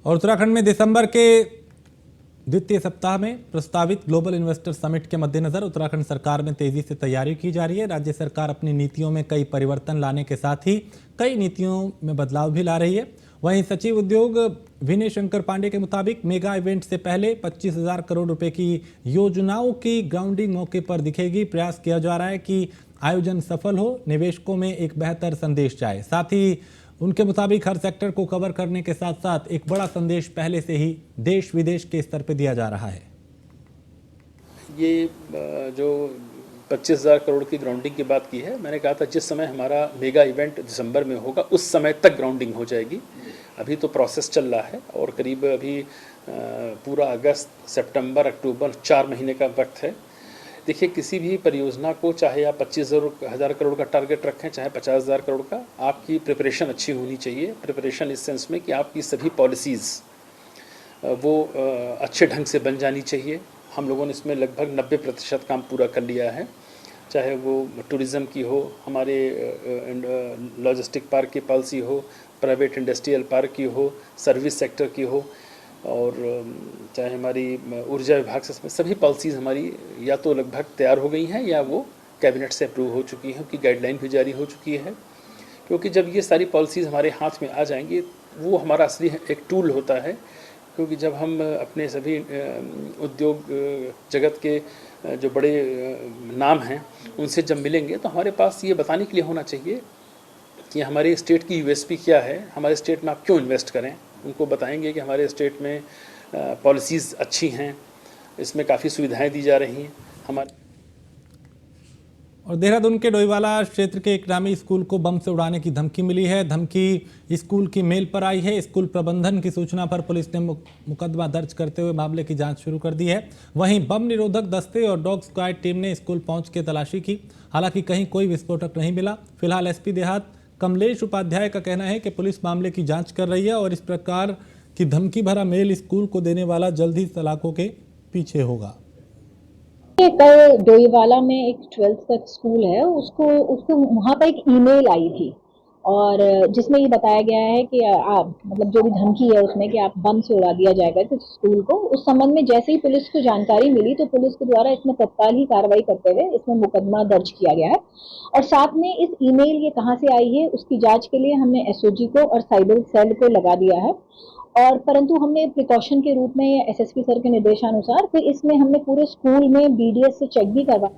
और उत्तराखंड में दिसंबर के द्वितीय सप्ताह में प्रस्तावित ग्लोबल इन्वेस्टर समिट के मद्देनजर उत्तराखंड सरकार में तेजी से तैयारी की जा रही है। राज्य सरकार अपनी नीतियों में कई परिवर्तन लाने के साथ ही कई नीतियों में बदलाव भी ला रही है। वहीं सचिव उद्योग विनय शंकर पांडे के मुताबिक मेगा इवेंट से पहले 25,000 करोड़ रुपए की योजनाओं की ग्राउंडिंग मौके पर दिखेगी। प्रयास किया जा रहा है कि आयोजन सफल हो, निवेशकों में एक बेहतर संदेश जाए। साथ ही उनके मुताबिक हर सेक्टर को कवर करने के साथ साथ एक बड़ा संदेश पहले से ही देश विदेश के स्तर पर दिया जा रहा है। ये जो 25,000 करोड़ की ग्राउंडिंग की बात की है, मैंने कहा था जिस समय हमारा मेगा इवेंट दिसंबर में होगा उस समय तक ग्राउंडिंग हो जाएगी। अभी तो प्रोसेस चल रहा है और करीब अभी पूरा अगस्त, सितंबर, अक्टूबर 4 महीने का वक्त है। देखिए, किसी भी परियोजना को चाहे आप 25,000 करोड़ का टारगेट रखें चाहे 50,000 करोड़ का, आपकी प्रिपरेशन अच्छी होनी चाहिए। प्रिपरेशन इस सेंस में कि आपकी सभी पॉलिसीज़ वो अच्छे ढंग से बन जानी चाहिए। हम लोगों ने इसमें लगभग 90% काम पूरा कर लिया है, चाहे वो टूरिज़्म की हो, हमारे लॉजिस्टिक पार्क की पॉलिसी हो, प्राइवेट इंडस्ट्रियल पार्क की हो, सर्विस सेक्टर की हो, और चाहे हमारी ऊर्जा विभाग से सभी पॉलिसीज़ हमारी या तो लगभग तैयार हो गई हैं या वो कैबिनेट से अप्रूव हो चुकी हैं, उनकी गाइडलाइन भी जारी हो चुकी है। क्योंकि जब ये सारी पॉलिसीज़ हमारे हाथ में आ जाएंगी, वो हमारा असली एक टूल होता है। क्योंकि जब हम अपने सभी उद्योग जगत के जो बड़े नाम हैं उनसे जब मिलेंगे तो हमारे पास ये बताने के लिए होना चाहिए कि हमारे स्टेट की यूएसपी क्या है, हमारे स्टेट में आप क्यों इन्वेस्ट करें। उनको बताएंगे कि हमारे स्टेट में पॉलिसीज़ अच्छी हैं, इसमें काफ़ी सुविधाएं दी जा रही हैं हमारे। और देहरादून के डोईवाला क्षेत्र के एक नामी स्कूल को बम से उड़ाने की धमकी मिली है। धमकी स्कूल की मेल पर आई है। स्कूल प्रबंधन की सूचना पर पुलिस ने मुकदमा दर्ज करते हुए मामले की जांच शुरू कर दी है। वहीं बम निरोधक दस्ते और डॉग स्क्वाड टीम ने स्कूल पहुंच के तलाशी की। हालांकि कहीं कोई विस्फोटक नहीं मिला। फिलहाल एसपी देहात कमलेश उपाध्याय का कहना है कि पुलिस मामले की जांच कर रही है और इस प्रकार की धमकी भरा मेल स्कूल को देने वाला जल्द ही सलाखों के पीछे होगा। कल डोईवाला में एक 12th तक स्कूल है, उसको वहाँ पर एक ईमेल आई थी और जिसमें ये बताया गया है कि आप मतलब जो भी धमकी है उसमें कि आप बम से उड़ा दिया जाएगा तो स्कूल को। उस संबंध में जैसे ही पुलिस को जानकारी मिली तो पुलिस के द्वारा इसमें तत्काल ही कार्रवाई करते हुए इसमें मुकदमा दर्ज किया गया है। और साथ में इस ईमेल ये कहाँ से आई है उसकी जांच के लिए हमने एसओजी को और साइबर सेल को लगा दिया है। और परंतु हमने प्रिकॉशन के रूप में एसएसपी सर के निर्देशानुसार फिर इसमें हमने पूरे स्कूल में बीडीएस से चेक भी करवा।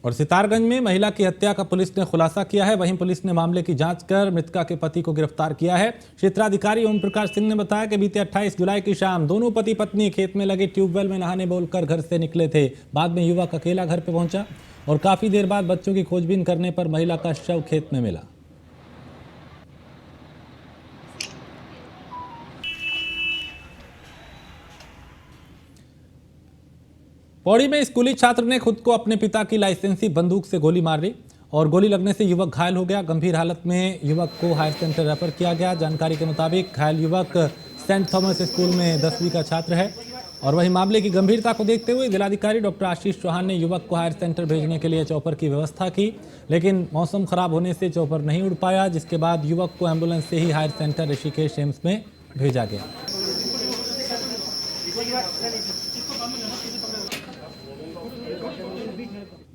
और सितारगंज में महिला की हत्या का पुलिस ने खुलासा किया है। वहीं पुलिस ने मामले की जांच कर मृतका के पति को गिरफ्तार किया है। क्षेत्राधिकारी ओम प्रकाश सिंह ने बताया कि बीते 28 जुलाई की शाम दोनों पति पत्नी खेत में लगे ट्यूबवेल में नहाने बोलकर घर से निकले थे। बाद में युवक अकेला घर पर पहुंचा और काफी देर बाद बच्चों की खोजबीन करने पर महिला का शव खेत में मिला। पौड़ी में स्कूली छात्र ने खुद को अपने पिता की लाइसेंसी बंदूक से गोली मार ली और गोली लगने से युवक घायल हो गया। गंभीर हालत में युवक को हायर सेंटर रेफर किया गया। जानकारी के मुताबिक घायल युवक सेंट थॉमस स्कूल में 10वीं का छात्र है। और वहीं मामले की गंभीरता को देखते हुए जिलाधिकारी डॉक्टर आशीष चौहान ने युवक को हायर सेंटर भेजने के लिए चौपर की व्यवस्था की, लेकिन मौसम खराब होने से चौपर नहीं उड़ पाया, जिसके बाद युवक को एम्बुलेंस से ही हायर सेंटर ऋषिकेश एम्स में भेजा गया।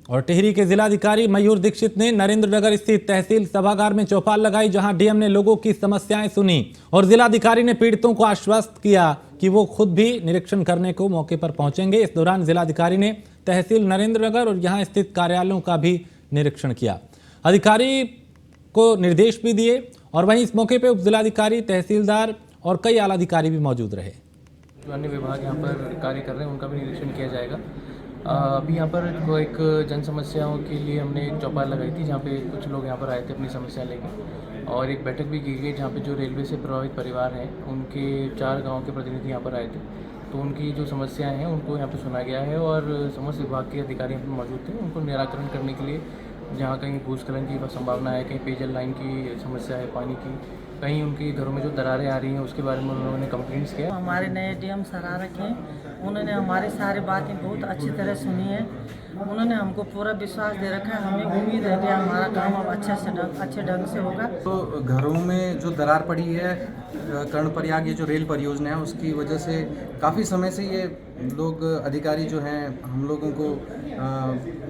और टिहरी के जिलाधिकारी मयूर दीक्षित ने नरेंद्रनगर स्थित तहसील सभागार में चौपाल लगाई, जहां डीएम ने लोगों की समस्याएं सुनी और जिलाधिकारी ने पीड़ितों को आश्वस्त किया कि वो खुद भी निरीक्षण करने को मौके पर पहुंचेंगे। इस दौरान जिलाधिकारी ने तहसील नरेंद्रनगर और यहां स्थित कार्यालयों का भी निरीक्षण किया। अधिकारी को निर्देश भी दिए और वहीं इस मौके पर उप जिलाधिकारी, तहसीलदार और कई आला अधिकारी भी मौजूद रहे। जो अन्य विभाग यहाँ पर कार्य कर रहे हैं उनका भी निरीक्षण किया जाएगा। अभी यहाँ पर एक जन समस्याओं के लिए हमने एक चौपाल लगाई थी, जहाँ पे कुछ लोग यहाँ पर आए थे अपनी समस्या लेके, और एक बैठक भी की गई जहाँ पे जो रेलवे से प्रभावित परिवार हैं उनके 4 गांव के प्रतिनिधि यहाँ पर आए थे। तो उनकी जो समस्याएं हैं उनको यहाँ पे सुना गया है और समस्त विभाग के अधिकारी यहाँ पर मौजूद थे। उनको निराकरण करने के लिए जहाँ कहीं भूस्खलन की संभावना है, कहीं पेयजल लाइन की समस्या है, पानी की, कहीं उनके घरों में जो दरारें आ रही हैं उसके बारे में उन्होंने कंप्लेंट्स किया। हमारे नए डीएम सर आ रखे हैं, उन्होंने हमारी सारी बातें बहुत अच्छी तरह सुनी है उन्होंने हमको पूरा विश्वास दे रखा है। हमें उम्मीद है कि हमारा काम अब अच्छे ढंग से होगा। तो घरों में जो दरार पड़ी है, कर्णप्रयाग ये जो रेल परियोजना है उसकी वजह से काफ़ी समय से ये लोग अधिकारी जो हैं हम लोगों को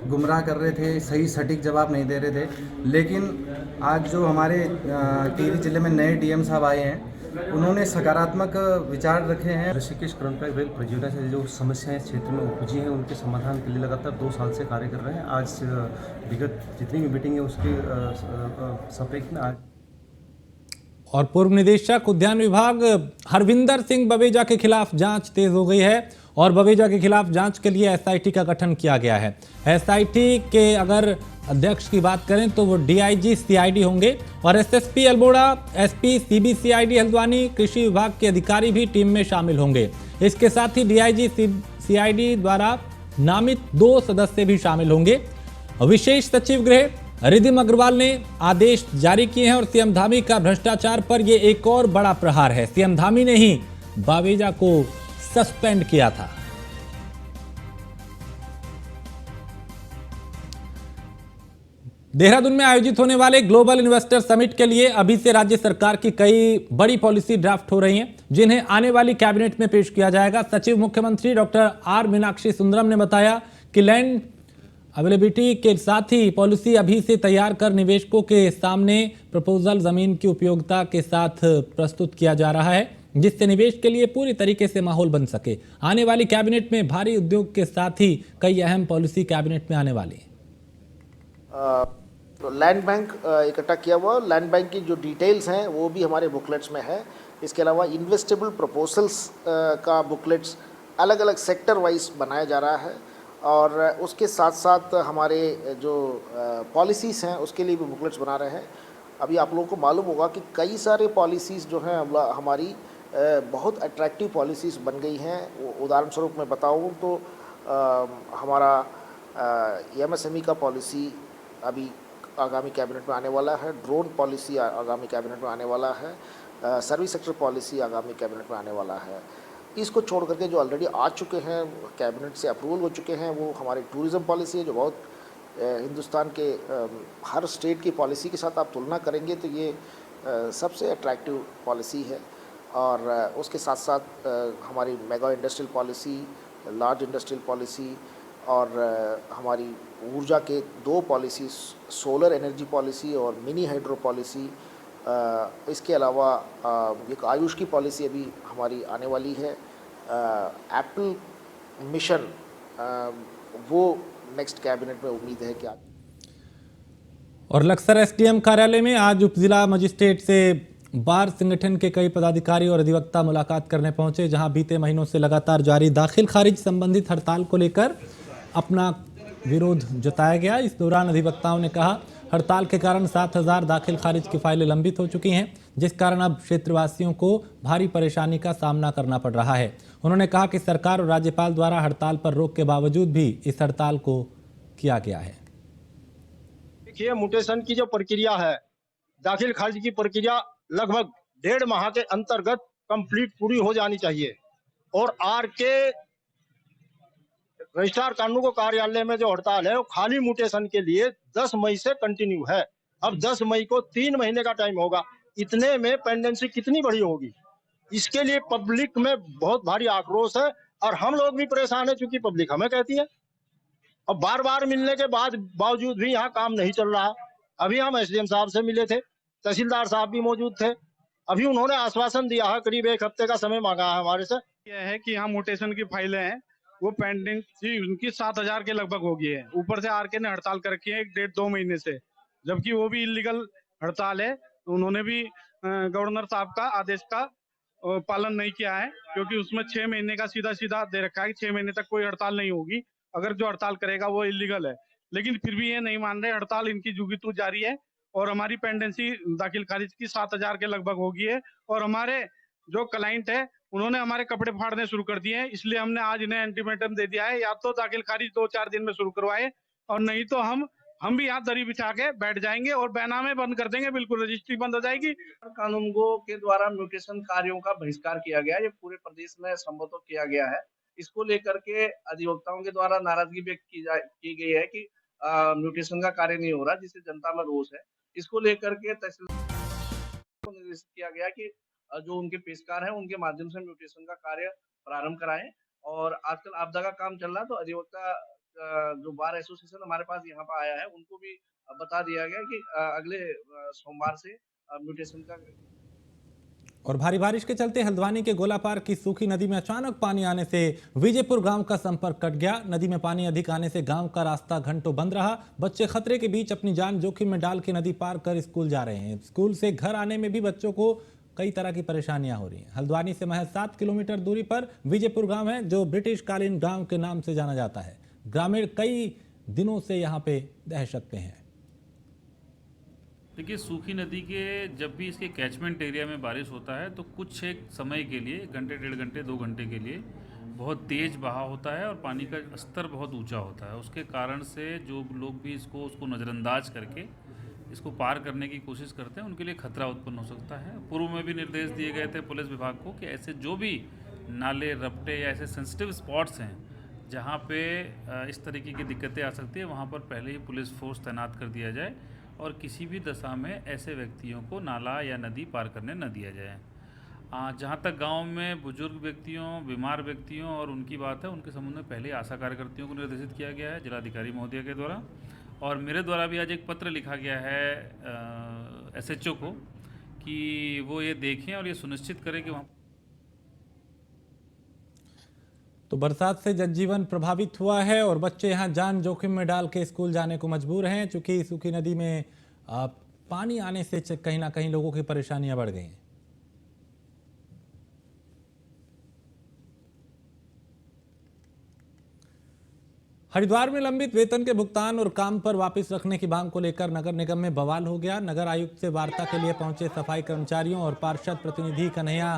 गुमराह कर रहे थे, सही सटीक जवाब नहीं दे रहे थे। लेकिन आज जो हमारे टिहरी जिले में नए डीएम साहब आए हैं, उन्होंने सकारात्मक विचार रखे हैं। ऋषिकेश कर्णप्रयाग रेल परियोजना से जो समस्याएं क्षेत्र में उपजी हैं उनके समाधान के लिए लगातार 2 साल से कार्य कर रहे हैं। आज विगत जितनी भी मीटिंग है उसके सापेक्ष में आज और पूर्व निदेशक उद्यान विभाग हरविंदर सिंह बवेजा के खिलाफ जांच तेज हो गई है और बवेजा के खिलाफ जांच के लिए एसआईटी का गठन किया गया है। एसआईटी के अगर अध्यक्ष की बात करें तो वो डीआईजी सीआईडी होंगे और SSP Almora, SP CBCID Haldwani, कृषि विभाग के अधिकारी भी टीम में शामिल होंगे। इसके साथ ही डीआईजी सीआईडी द्वारा नामित 2 सदस्य भी शामिल होंगे। विशेष सचिव गृह रिधिम अग्रवाल ने आदेश जारी किए हैं और सीएम धामी का भ्रष्टाचार पर यह एक और बड़ा प्रहार है। सीएम धामी ने ही बवेजा को सस्पेंड किया था। देहरादून में आयोजित होने वाले ग्लोबल इन्वेस्टर समिट के लिए अभी से राज्य सरकार की कई बड़ी पॉलिसी ड्राफ्ट हो रही हैं, जिन्हें आने वाली कैबिनेट में पेश किया जाएगा। सचिव मुख्यमंत्री डॉक्टर आर मीनाक्षी सुंदरम ने बताया कि लैंड अवेलेबिलिटी के साथ ही पॉलिसी अभी से तैयार कर निवेशकों के सामने प्रपोजल जमीन की उपयोगिता के साथ प्रस्तुत किया जा रहा है, जिससे निवेश के लिए पूरी तरीके से माहौल बन सके। आने वाली कैबिनेट में भारी उद्योग के साथ ही कई अहम पॉलिसी कैबिनेट में आने वाली है। तो लैंड बैंक इकट्ठा किया हुआ, लैंड बैंक की जो डिटेल्स हैं वो भी हमारे बुकलेट्स में है। इसके अलावा इन्वेस्टेबल प्रपोजल्स का बुकलेट्स अलग अलग सेक्टर वाइज बनाया जा रहा है और उसके साथ साथ हमारे जो पॉलिसीज़ हैं उसके लिए भी बुकलेट्स बना रहे हैं। अभी आप लोगों को मालूम होगा कि कई सारे पॉलिसीज़ जो हैं हमारी बहुत अट्रैक्टिव पॉलिसीज़ बन गई हैं। उदाहरण स्वरूप मैं बताऊँ तो हमारा एमएसएमई का पॉलिसी अभी आगामी कैबिनेट में आने वाला है, ड्रोन पॉलिसी आगामी कैबिनेट में आने वाला है, सर्विस सेक्टर पॉलिसी आगामी कैबिनेट में आने वाला है। इसको छोड़ करके जो ऑलरेडी आ चुके हैं, कैबिनेट से अप्रूवल हो चुके हैं, वो हमारी टूरिज़्म पॉलिसी है जो बहुत हिंदुस्तान के हर स्टेट की पॉलिसी के साथ आप तुलना करेंगे तो ये सबसे अट्रैक्टिव पॉलिसी है। और उसके साथ साथ हमारी mega industrial policy, large industrial policy और हमारी ऊर्जा के 2 पॉलिसी, सोलर एनर्जी पॉलिसी और मिनी हाइड्रो पॉलिसी। इसके अलावा एक आयुष की पॉलिसी अभी हमारी आने वाली है। एप्पल मिशन वो नेक्स्ट कैबिनेट में उम्मीद है कि और लक्सर एसडीएम कार्यालय में आज उप जिला मजिस्ट्रेट से बार संगठन के कई पदाधिकारी और अधिवक्ता मुलाकात करने पहुंचे, जहां बीते महीनों से लगातार जारी दाखिल खारिज संबंधित हड़ताल को लेकर अपना विरोध जताया गया। इस दौरान अधिवक्ताओं ने कहा हड़ताल के कारण 7,000 दाखिल खारिज की फाइलें लंबित हो चुकी हैं, जिस कारण अब क्षेत्रवासियों को भारी परेशानी का सामना करना पड़ रहा है। उन्होंने कहा कि सरकार और राज्यपाल द्वारा हड़ताल पर रोक के बावजूद भी इस हड़ताल को किया गया है। देखिए, म्यूटेशन की जो प्रक्रिया है, दाखिल खारिज की प्रक्रिया लगभग 1.5 माह के अंतर्गत कंप्लीट पूरी हो जानी चाहिए और आर के रजिस्ट्रार कानून को कार्यालय में जो हड़ताल है वो खाली म्यूटेशन के लिए 10 मई से कंटिन्यू है। अब 10 मई को 3 महीने का टाइम होगा। इतने में पेंडेंसी कितनी बड़ी होगी, इसके लिए पब्लिक में बहुत भारी आक्रोश है और हम लोग भी परेशान है, क्योंकि पब्लिक हमें कहती है। अब बार बार मिलने के बावजूद भी यहाँ काम नहीं चल रहा। अभी हम एसडीएम साहब से मिले थे, तहसीलदार साहब भी मौजूद थे। अभी उन्होंने आश्वासन दिया है, करीब 1 हफ्ते का समय मांगा है हमारे से। यह है कि यहाँ म्यूटेशन की फाइलें हैं वो पेंडिंग थी, उनकी 7,000 के लगभग हो गई है। ऊपर से आरके ने हड़ताल कर रखी है 1-1.5-2 महीने से, जबकि वो भी इलीगल हड़ताल है। तो उन्होंने भी गवर्नर साहब का आदेश का पालन नहीं किया है, क्योंकि उसमें 6 महीने का सीधा सीधा दे रखा है कि 6 महीने तक कोई हड़ताल नहीं होगी। अगर जो हड़ताल करेगा वो इलीगल है, लेकिन फिर भी ये नहीं मान रहे। हड़ताल इनकी जुगी तू जारी है और हमारी पेंडेंसी दाखिल खारिज की 7,000 के लगभग हो गई है और हमारे जो क्लाइंट है उन्होंने हमारे कपड़े फाड़ने शुरू कर दिए हैं। इसलिए हमने आज इन्हें अल्टीमेटम दे दिया है, या तो दाखिल खारिज 2-4 दिन में शुरू करवाए और नहीं तो हम भी यहाँ दरी बिछा के बैठ जाएंगे और बैनामे बंद कर देंगे, बिल्कुल रजिस्ट्री बंद हो जाएगी। कानूनगो के द्वारा म्यूटेशन कार्यों का बहिष्कार किया गया, ये पूरे प्रदेश में संबोधित किया गया है। इसको लेकर के अधिवक्ताओं के द्वारा नाराजगी व्यक्त की गई है कि म्यूटेशन का कार्य नहीं हो रहा, जिससे जनता में रोष है। इसको लेकर के तहसीलदार को निर्देशित किया गया कि जो उनके पेशकार हैं उनके माध्यम से म्यूटेशन का कार्य प्रारंभ कराएं। और आजकल आपदा का काम चल रहा है, तो अधिवक्ता जो बार एसोसिएशन हमारे पास यहाँ पर आया है उनको भी बता दिया गया कि अगले सोमवार से म्यूटेशन का। और भारी बारिश के चलते हल्द्वानी के गोलापार की सूखी नदी में अचानक पानी आने से विजयपुर गांव का संपर्क कट गया। नदी में पानी अधिक आने से गांव का रास्ता घंटों बंद रहा। बच्चे खतरे के बीच अपनी जान जोखिम में डाल के नदी पार कर स्कूल जा रहे हैं। स्कूल से घर आने में भी बच्चों को कई तरह की परेशानियां हो रही हैं। हल्द्वानी से महज 7 किलोमीटर दूरी पर विजयपुर गांव है, जो ब्रिटिश कालीन गांव के नाम से जाना जाता है। ग्रामीण कई दिनों से यहाँ पे दहशत में हैं। देखिए, सूखी नदी के जब भी इसके कैचमेंट एरिया में बारिश होता है तो कुछ एक समय के लिए, घंटे, 1.5 घंटे, 2 घंटे के लिए बहुत तेज़ बहाव होता है और पानी का स्तर बहुत ऊंचा होता है। उसके कारण से जो लोग भी उसको नज़रअंदाज करके इसको पार करने की कोशिश करते हैं, उनके लिए खतरा उत्पन्न हो सकता है। पूर्व में भी निर्देश दिए गए थे पुलिस विभाग को कि ऐसे जो भी नाले, रपटे या ऐसे सेंसिटिव स्पॉट्स हैं जहाँ पे इस तरीके की दिक्कतें आ सकती है, वहाँ पर पहले ही पुलिस फोर्स तैनात कर दिया जाए और किसी भी दशा में ऐसे व्यक्तियों को नाला या नदी पार करने न दिया जाए। जहाँ तक गांव में बुजुर्ग व्यक्तियों, बीमार व्यक्तियों और उनकी बात है, उनके संबंध में पहले आशा कार्यकर्तियों को निर्देशित किया गया है जिलाधिकारी महोदय के द्वारा, और मेरे द्वारा भी आज एक पत्र लिखा गया है SHO को कि वो ये देखें और ये सुनिश्चित करें कि वहाँ। तो बरसात से जनजीवन प्रभावित हुआ है और बच्चे यहां जान जोखिम में डाल के स्कूल जाने को मजबूर हैं, क्योंकि सूखी नदी में पानी आने से कहीं ना कहीं लोगों की परेशानियां बढ़ गई हैं। हरिद्वार में लंबित वेतन के भुगतान और काम पर वापस रखने की मांग को लेकर नगर निगम में बवाल हो गया। नगर आयुक्त से वार्ता के लिए पहुंचे सफाई कर्मचारियों और पार्षद प्रतिनिधि कन्हैया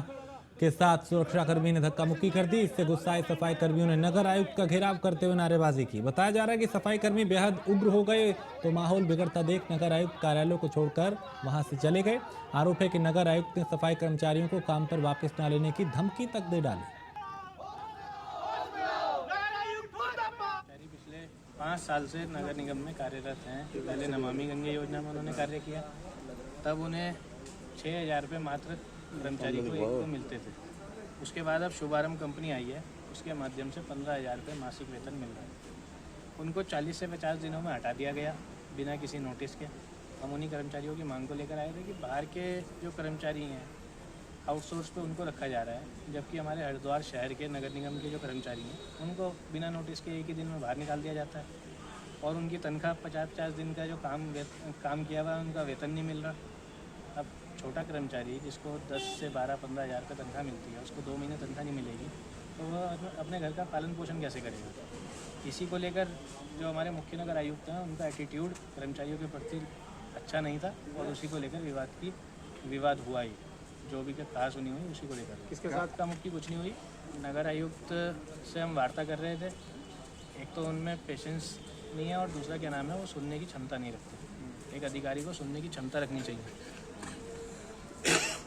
के साथ सुरक्षाकर्मी ने धक्का मुक्की कर दी। इससे गुस्साए सफाई कर्मियों ने नगर आयुक्त का घेराव करते हुए नारेबाजी की। बताया जा रहा है कि सफाई कर्मी बेहद उग्र हो गए तो माहौल बिगड़ता देख नगर आयुक्त कार्यालय को छोड़कर वहां से चले गए। आरोप है कि नगर आयुक्त ने सफाई कर्मचारियों को काम पर वापस न लेने की धमकी तक दे डाली। पिछले 5 साल से नगर निगम में कार्यरत हैं। पहले नमामि गंगे योजना में उन्होंने कार्य किया, तब उन्हें 6,000 रुपये मात्र कर्मचारी को एक को मिलते थे। उसके बाद अब शुभारंभ कंपनी आई है, उसके माध्यम से 15,000 रुपये मासिक वेतन मिल रहा है। उनको 40 से 50 दिनों में हटा दिया गया बिना किसी नोटिस के। हम उन्हीं कर्मचारियों की मांग को लेकर आए थे कि बाहर के जो कर्मचारी हैं आउटसोर्स पे उनको रखा जा रहा है, जबकि हमारे हरिद्वार शहर के नगर निगम के जो कर्मचारी हैं उनको बिना नोटिस के एक ही दिन में बाहर निकाल दिया जाता है और उनकी तनख्वाह 50-50 दिन का जो काम किया हुआ है उनका वेतन नहीं मिल रहा। अब छोटा कर्मचारी जिसको 10 से 12-15 हज़ार का तनख्वाह मिलती है, उसको 2 महीने तनख्वाह नहीं मिलेगी तो वह अपने घर का पालन पोषण कैसे करेगा। इसी को लेकर जो हमारे मुख्य नगर आयुक्त हैं उनका एटीट्यूड कर्मचारियों के प्रति अच्छा नहीं था और उसी को लेकर विवाद हुआ ही। जो भी कहा सुनी हुई उसी को लेकर। किसके साथ का मुक्की कुछ नहीं हुई। नगर आयुक्त से हम वार्ता कर रहे थे, एक तो उनमें पेशेंस नहीं है और दूसरा क्या नाम है, वो सुनने की क्षमता नहीं रखते। एक अधिकारी को सुनने की क्षमता रखनी चाहिए।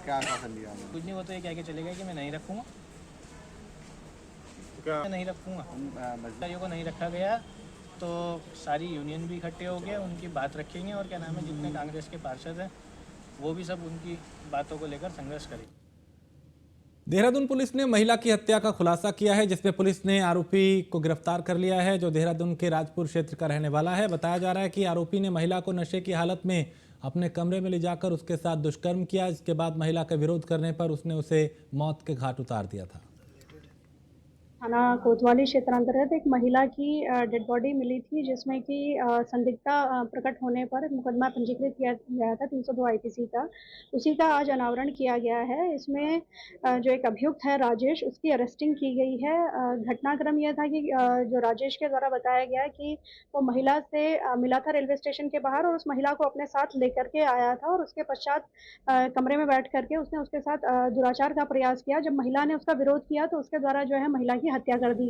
क्या आश्वासन दिया? कुछ नहीं, वो तो ये कह के चले गए कि मैं नहीं रखूँगा, मैं नहीं रखूँगा। अधिकारियों को नहीं रखा गया तो सारी यूनियन भी इकट्ठे हो गए, उनकी बात रखेंगे और क्या नाम है, जितने कांग्रेस के पार्षद हैं वो भी सब उनकी बातों को लेकर संघर्ष करेंगे। देहरादून पुलिस ने महिला की हत्या का खुलासा किया है, जिसमें पुलिस ने आरोपी को गिरफ्तार कर लिया है, जो देहरादून के राजपुर क्षेत्र का रहने वाला है। बताया जा रहा है कि आरोपी ने महिला को नशे की हालत में अपने कमरे में ले जाकर उसके साथ दुष्कर्म किया। इसके बाद महिला का विरोध करने पर उसने उसे मौत के घाट उतार दिया था। थाना कोतवाली क्षेत्र अंतर्गत एक महिला की डेड बॉडी मिली थी, जिसमें कि संदिग्धता प्रकट होने पर मुकदमा पंजीकृत किया गया था 302 IPC का। उसी का आज अनावरण किया गया है। इसमें जो एक अभियुक्त है राजेश, उसकी अरेस्टिंग की गई है। घटनाक्रम यह था कि जो राजेश के द्वारा बताया गया कि वो महिला से मिला था रेलवे स्टेशन के बाहर और उस महिला को अपने साथ लेकर के आया था और उसके पश्चात कमरे में बैठ करके उसने उसके साथ दुराचार का प्रयास किया। जब महिला ने उसका विरोध किया तो उसके द्वारा जो है महिला की हत्या कर दी।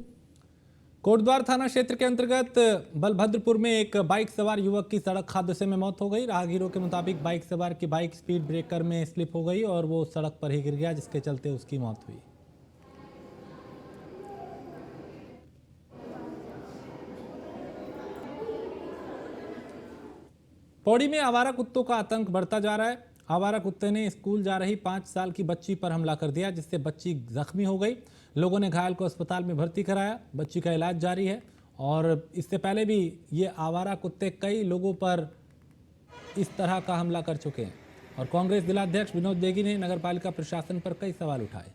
कोटद्वार थाना क्षेत्र के अंतर्गत बलभद्रपुर में एक बाइक सवार युवक की सड़क हादसे में मौत हो गई। राहगीरों के मुताबिक बाइक सवार की बाइक स्पीड ब्रेकर में स्लिप हो गई और वो सड़क पर ही गिर गया, जिसके चलते उसकी मौत हुई। पौड़ी में आवारा कुत्तों का आतंक बढ़ता जा रहा है। आवारा कुत्ते ने स्कूल जा रही 5 साल की बच्ची पर हमला कर दिया, जिससे बच्ची जख्मी हो गई। लोगों ने घायल को अस्पताल में भर्ती कराया। बच्ची का इलाज जारी है और इससे पहले भी ये आवारा कुत्ते कई लोगों पर इस तरह का हमला कर चुके हैं। और कांग्रेस जिलाध्यक्ष विनोद बेगी ने नगरपालिका प्रशासन पर कई सवाल उठाए।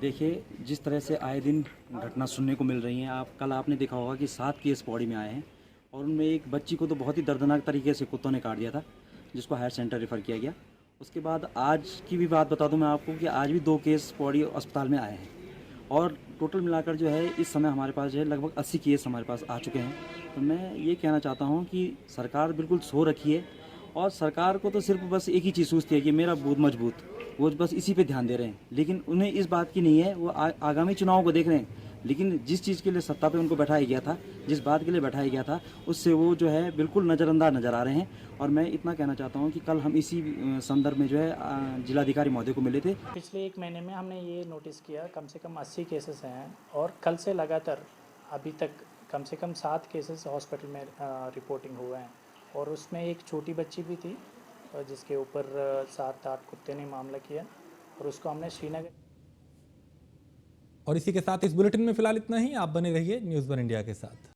देखिए, जिस तरह से आए दिन घटना सुनने को मिल रही हैं, कल आपने देखा होगा कि 7 केस पौड़ी में आए हैं और उनमें एक बच्ची को तो बहुत ही दर्दनाक तरीके से कुत्तों ने काट दिया था, जिसको हायर सेंटर रेफ़र किया गया। उसके बाद आज की भी बात बता दूं मैं आपको कि आज भी 2 केस पौड़ी अस्पताल में आए हैं और टोटल मिलाकर जो है इस समय हमारे पास जो है लगभग 80 केस हमारे पास आ चुके हैं। तो मैं ये कहना चाहता हूँ कि सरकार बिल्कुल सो रखी है और सरकार को तो सिर्फ बस एक ही चीज़ सोचती है कि मेरा बूथ मजबूत, वो बस इसी पे ध्यान दे रहे हैं, लेकिन उन्हें इस बात की नहीं है। वो आगामी चुनाव को देख रहे हैं, लेकिन जिस चीज़ के लिए सत्ता पे उनको बैठाया गया था, जिस बात के लिए बैठाया गया था, उससे वो जो है बिल्कुल नज़रअंदाज नज़र आ रहे हैं। और मैं इतना कहना चाहता हूँ कि कल हम इसी संदर्भ में जो है जिलाधिकारी महोदय को मिले थे। पिछले 1 महीने में हमने ये नोटिस किया कम से कम 80 केसेस हैं और कल से लगातार अभी तक कम से कम 7 केसेस हॉस्पिटल में रिपोर्टिंग हुए हैं और उसमें एक छोटी बच्ची भी थी जिसके ऊपर 7-8 कुत्ते ने मामला किया और उसको हमने श्रीनगर। और इसी के साथ इस बुलेटिन में फिलहाल इतना ही। आप बने रहिए न्यूज़ 1 इंडिया के साथ।